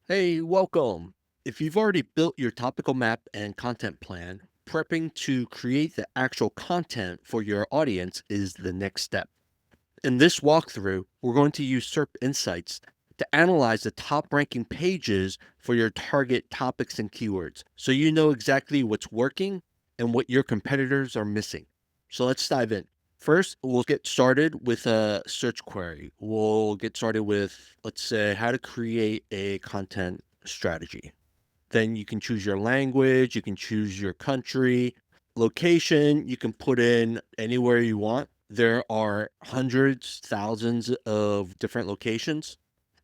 Hey, welcome. If you've already built your topical map and content plan, prepping to create the actual content for your audience is the next step. In this walkthrough, we're going to use SERP Insights to analyze the top ranking pages for your target topics and keywords so you know exactly what's working and what your competitors are missing. So let's dive in. First, we'll get started with a search query. We'll get started with, let's say, how to create a content strategy. Then you can choose your language, you can choose your country, location, you can put in anywhere you want. There are hundreds, thousands of different locations.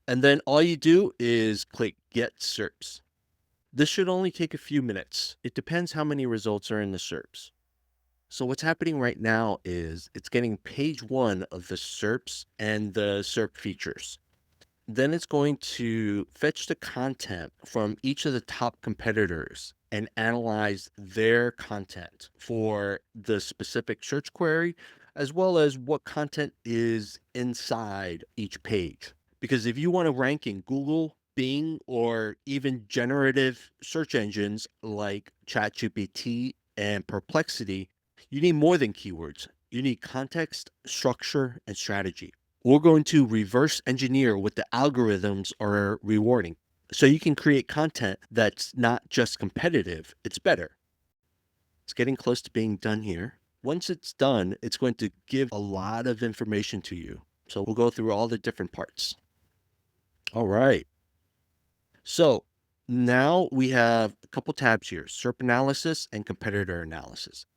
And then all you do is click Get SERPs. This should only take a few minutes. It depends how many results are in the SERPs. So what's happening right now is it's getting page one of the SERPs and the SERP features. Then it's going to fetch the content from each of the top competitors and analyze their content for the specific search query, as well as what content is inside each page. Because if you want to rank in Google, Bing, or even generative search engines like ChatGPT and Perplexity, you need more than keywords. You need context, structure, and strategy. We're going to reverse engineer what the algorithms are rewarding. So you can create content that's not just competitive, it's better. It's getting close to being done here. Once it's done, it's going to give a lot of information to you. So we'll go through all the different parts. All right. So now we have a couple tabs here, SERP analysis and competitor analysis.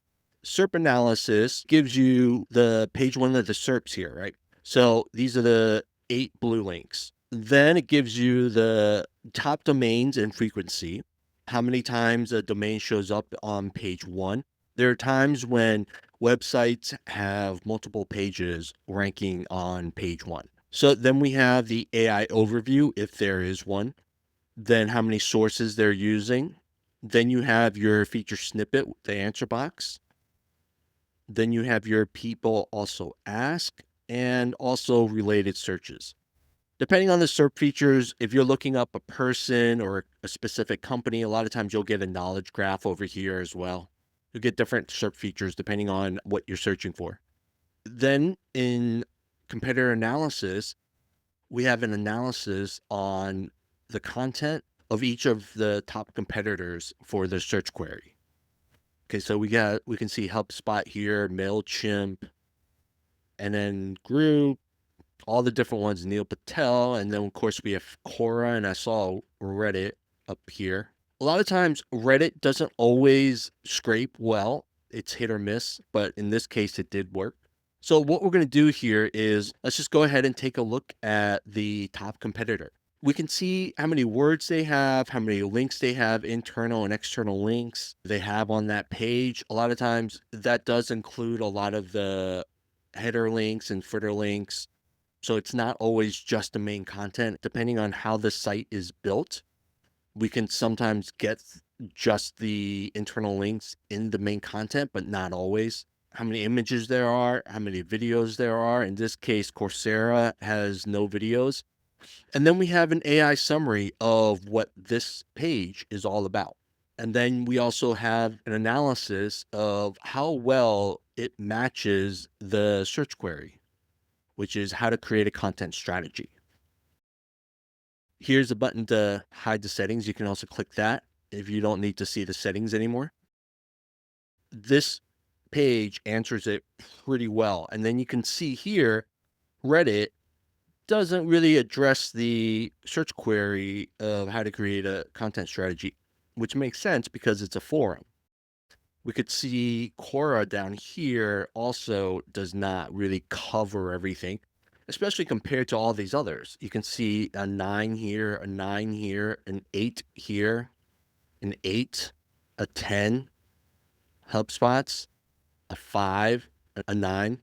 SERP analysis gives you the page one of the SERPs here, right? So these are the 8 blue links. Then it gives you the top domains and frequency, how many times a domain shows up on page one. There are times when websites have multiple pages ranking on page one. So then we have the AI overview, if there is one, then how many sources they're using. Then you have your feature snippet, the answer box. Then you have your people also ask and also related searches. Depending on the SERP features, if you're looking up a person or a specific company, a lot of times you'll get a knowledge graph over here as well. You'll get different SERP features depending on what you're searching for. Then in competitor analysis, we have an analysis on the content of each of the top competitors for the search query. Okay, so we can see HubSpot here, Mailchimp, and then Group, all the different ones, Neil Patel, and then of course we have Quora, and I saw Reddit up here. A lot of times Reddit doesn't always scrape well. It's hit or miss, but in this case it did work. So what we're going to do here is let's just go ahead and take a look at the top competitor. We can see how many words they have, how many links they have, internal and external links they have on that page. A lot of times that does include a lot of the header links and footer links. So it's not always just the main content. Depending on how the site is built, we can sometimes get just the internal links in the main content, but not always. How many images there are, how many videos there are. In this case, Coursera has no videos. And then we have an AI summary of what this page is all about. And then we also have an analysis of how well it matches the search query, which is how to create a content strategy. Here's a button to hide the settings. You can also click that if you don't need to see the settings anymore. This page answers it pretty well. And then you can see here, Reddit doesn't really address the search query of how to create a content strategy, which makes sense because it's a forum. We could see Quora down here also does not really cover everything, especially compared to all these others. You can see a 9 here, a 9 here, an 8 here, an 8, a 10, HubSpots, a 5, a 9.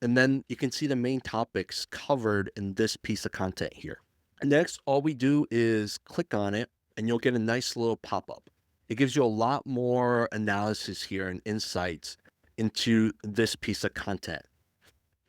And then you can see the main topics covered in this piece of content here. And next, all we do is click on it and you'll get a nice little pop-up. It gives you a lot more analysis here and insights into this piece of content.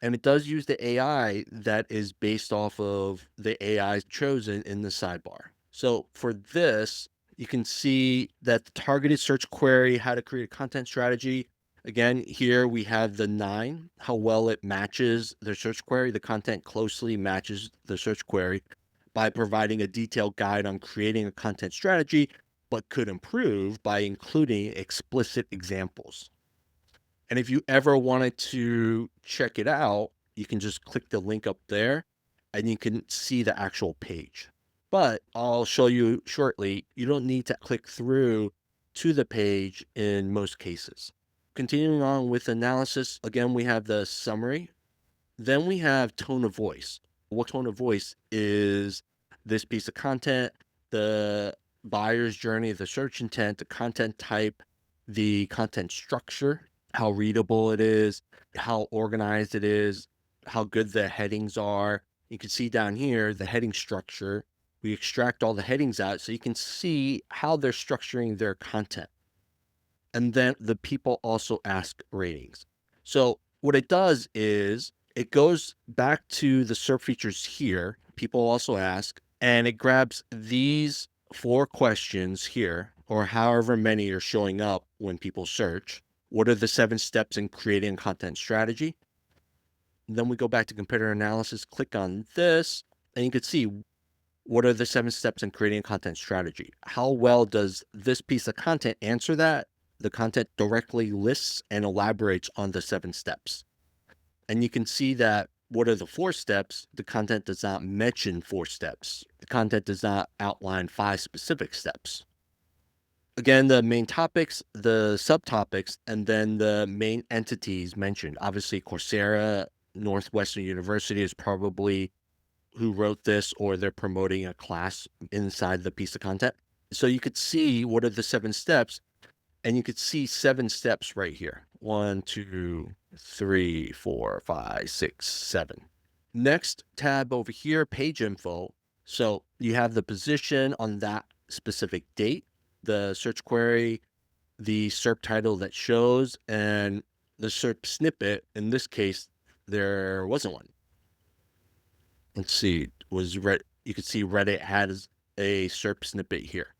And it does use the AI that is based off of the AI chosen in the sidebar. So for this, you can see that the targeted search query, how to create a content strategy. Again, here we have the 9, how well it matches the search query. The content closely matches the search query by providing a detailed guide on creating a content strategy, but could improve by including explicit examples. And if you ever wanted to check it out, you can just click the link up there and you can see the actual page. But I'll show you shortly, you don't need to click through to the page in most cases. Continuing on with analysis, again, we have the summary. Then we have tone of voice. What tone of voice is this piece of content, the buyer's journey, the search intent, the content type, the content structure, how readable it is, how organized it is, how good the headings are. You can see down here the heading structure. We extract all the headings out so you can see how they're structuring their content. And then the people also ask ratings. So what it does is it goes back to the SERP features here. People also ask, and it grabs these 4 questions here, or however many are showing up when people search. What are the 7 steps in creating a content strategy? And then we go back to competitor analysis, click on this, and you can see what are the 7 steps in creating a content strategy? How well does this piece of content answer that? The content directly lists and elaborates on the 7 steps. And you can see that what are the 4 steps? The content does not mention 4 steps. The content does not outline 5 specific steps. Again, the main topics, the subtopics, and then the main entities mentioned. Obviously, Coursera, Northwestern University is probably who wrote this, or they're promoting a class inside the piece of content. So you could see what are the 7 steps, and you could see 7 steps right here. 1, 2, 3, 4, 5, 6, 7. Next tab over here, page info. So you have the position on that specific date, the search query, the SERP title that shows, and the SERP snippet. In this case, there wasn't one. Let's see, was you could see Reddit has a SERP snippet here.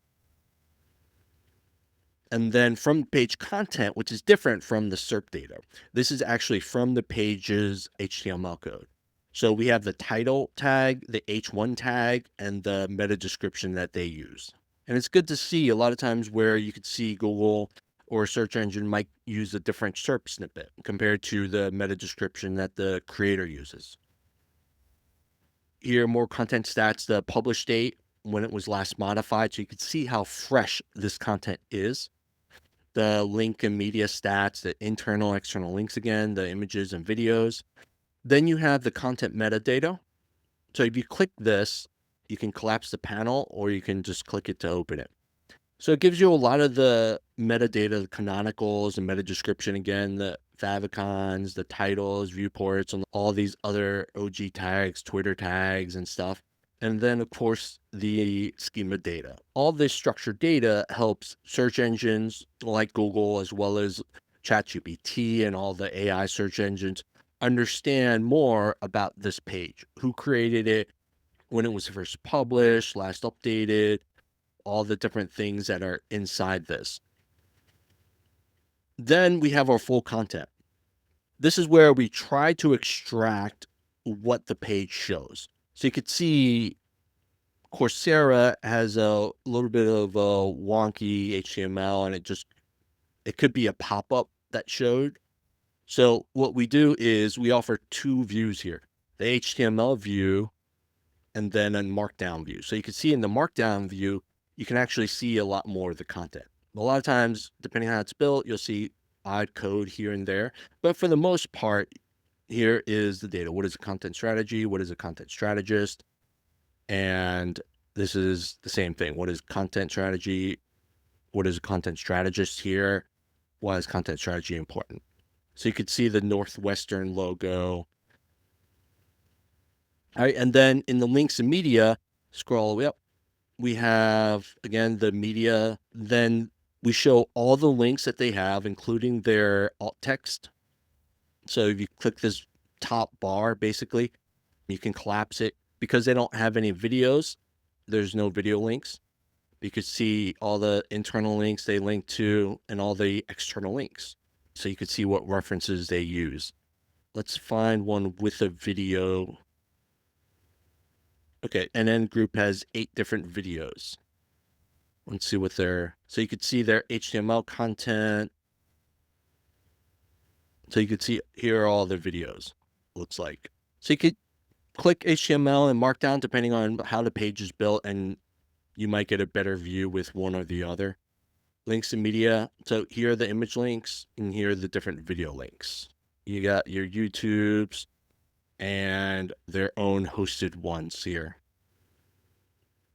And then from page content, which is different from the SERP data, this is actually from the page's HTML code. So we have the title tag, the H1 tag, and the meta description that they use. And it's good to see a lot of times where you could see Google or a search engine might use a different SERP snippet compared to the meta description that the creator uses. Here, more content stats, the publish date, when it was last modified, so you can see how fresh this content is. The link and media stats, the internal, external links again, the images and videos. Then you have the content metadata. So if you click this, you can collapse the panel or you can just click it to open it. So it gives you a lot of the metadata, the canonicals and meta description again, the favicons, the titles, viewports, and all these other OG tags, Twitter tags and stuff. And then, of course, the schema data. All this structured data helps search engines like Google, as well as ChatGPT and all the AI search engines, understand more about this page, who created it, when it was first published, last updated, all the different things that are inside this. Then we have our full content. This is where we try to extract what the page shows. So you could see Coursera has a little bit of a wonky HTML, and it could be a pop-up that showed. So what we do is we offer 2 views here, the HTML view and then a markdown view. So you can see in the markdown view, you can actually see a lot more of the content. A lot of times, depending on how it's built, you'll see odd code here and there. But for the most part, here is the data. What is a content strategy? What is a content strategist? And this is the same thing. What is content strategy? What is a content strategist here? Why is content strategy important? So you could see the Northwestern logo. All right, and then in the links and media, scroll all the way up. We have, again, the media. Then we show all the links that they have, including their alt text. So if you click this top bar, basically, you can collapse it. Because they don't have any videos, there's no video links. You could see all the internal links they link to and all the external links. So you could see what references they use. Let's find one with a video. Okay, NN Group has 8 different videos. Let's see what so you could see their HTML content. So you could see here are all the videos, looks like. So you could click HTML and Markdown depending on how the page is built, and you might get a better view with one or the other. Links to media. So here are the image links, and here are the different video links. You got your YouTubes and their own hosted ones here.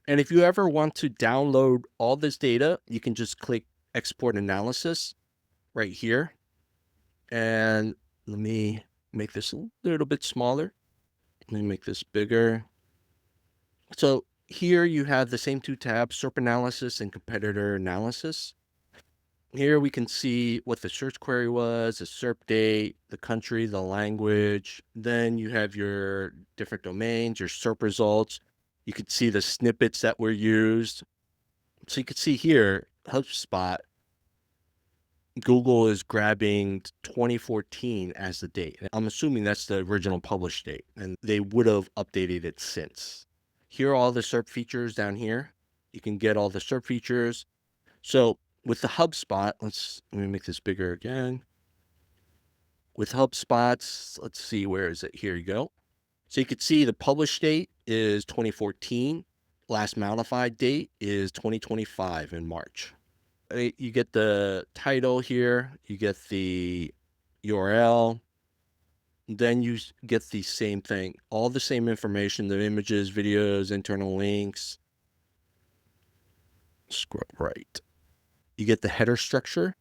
And if you ever want to download all this data, you can just click Export Analysis right here. And let me make this a little bit smaller. Let me make this bigger. So here you have the same 2 tabs, SERP Analysis and Competitor Analysis. Here we can see what the search query was, the SERP date, the country, the language. Then you have your different domains, your SERP results. You can see the snippets that were used. So you can see here, HubSpot, Google is grabbing 2014 as the date. I'm assuming that's the original published date, and they would have updated it since. Here are all the SERP features down here. You can get all the SERP features. So with the HubSpot, let me make this bigger again. With HubSpots, let's see, where is it? Here you go. So you can see the published date is 2014. Last modified date is 2025 in March. You get the title here, you get the URL, then you get the same thing, all the same information, the images, videos, internal links. Scroll right. You get the header structure.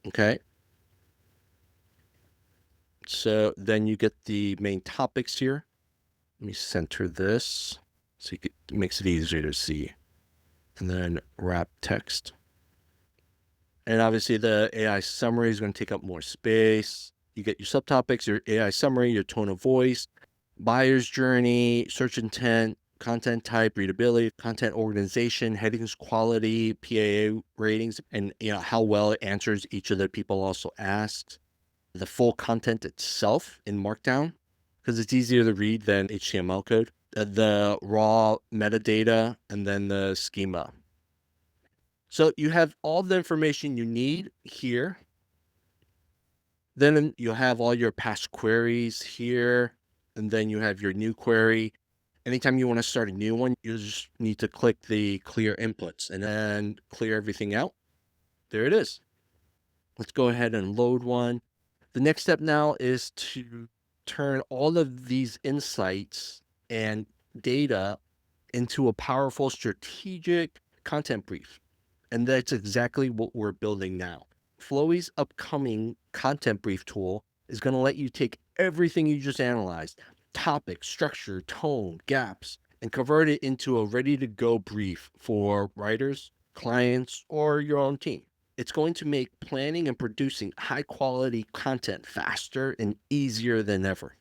Okay. So then you get the main topics here. Let me center this so it makes it easier to see. And then wrap text. And obviously the AI summary is going to take up more space. You get your subtopics, your AI summary, your tone of voice, buyer's journey, search intent, content type, readability, content organization, headings quality, PAA ratings, and how well it answers each of the people also asked. The full content itself in Markdown, because it's easier to read than HTML code. The raw metadata, and then the schema. So you have all the information you need here. Then you'll have all your past queries here, and then you have your new query. Anytime you want to start a new one, you just need to click the clear inputs and then clear everything out. There it is. Let's go ahead and load one. The next step now is to turn all of these insights and data into a powerful strategic content brief. And that's exactly what we're building now. Floyi's upcoming content brief tool is going to let you take everything you just analyzed, topic, structure, tone, gaps, and convert it into a ready-to-go brief for writers, clients, or your own team. It's going to make planning and producing high-quality content faster and easier than ever.